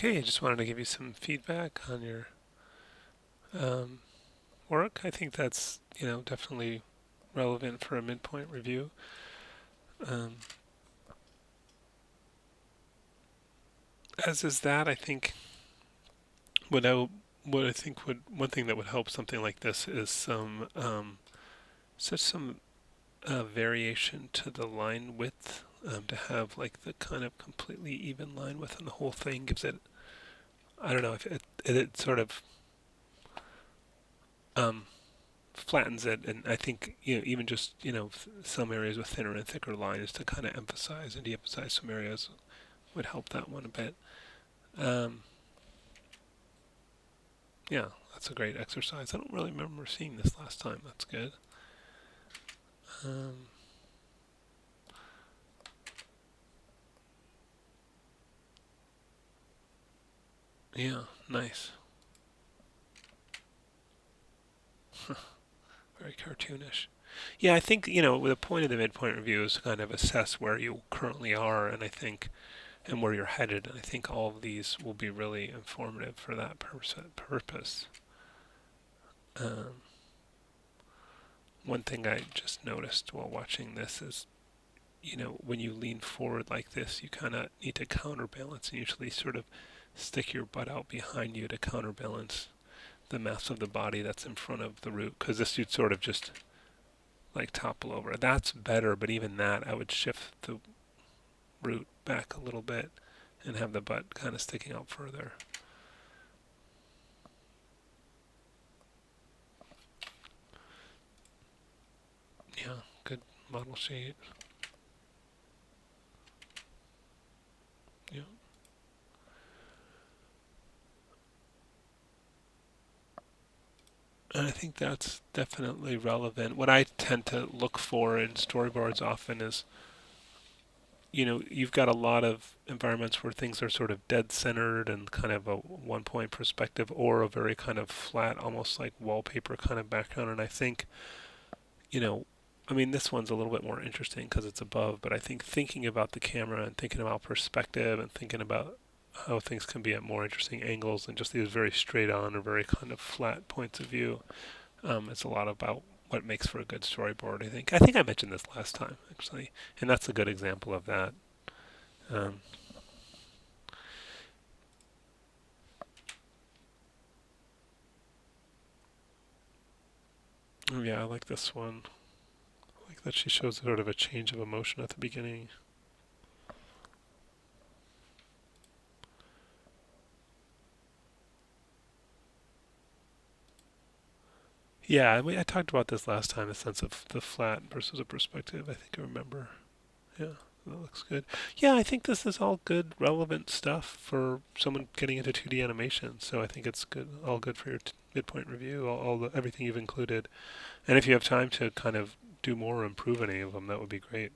Okay, I just wanted to give you some feedback on your um, work. I think that's, definitely relevant for a midpoint review. Um, as is that, I think what I what I think would one thing that would help something like this is some variation to the line width. To have like the kind of completely even line width on the whole thing gives it. I don't know if it sort of um, flattens it, and I think even just some areas with thinner and thicker lines to kind of emphasize and de-emphasize some areas would help that one a bit. Um, yeah, that's a great exercise. I don't really remember seeing this last time. That's good. Um, yeah, nice. Very cartoonish. Yeah, I think the point of the midpoint review is to kind of assess where you currently are, and I think and where you're headed. And I think all of these will be really informative for that purpose. Um, One thing I just noticed while watching this is, when you lean forward like this, you kind of need to counterbalance and usually sort of stick your butt out behind you to counterbalance the mass of the body that's in front of the root, because this you'd sort of just like topple over. That's better, but even that, I would shift the root back a little bit and have the butt kind of sticking out further. Yeah, good model shape. Yeah. And I think that's definitely relevant. What I tend to look for in storyboards often is, you've got a lot of environments where things are sort of dead centered and kind of a one point perspective, or a very kind of flat, almost like wallpaper kind of background. And I think, you know, I mean, this one's a little bit more interesting because it's above, but I think thinking about the camera and thinking about perspective and thinking about how things can be at more interesting angles than just these very straight on or very kind of flat points of view. It's a lot about what makes for a good storyboard. I think I mentioned this last time actually, and that's a good example of that. Um, yeah, I like this one. I like that she shows sort of a change of emotion at the beginning. Yeah, I talked about this last time, the sense of the flat versus a perspective. I think I remember. Yeah, that looks good. Yeah, I think this is all good, relevant stuff for someone getting into 2D animation. So I think it's good, all good for your midpoint review, all everything you've included. And if you have time to kind of do more or improve any of them, that would be great.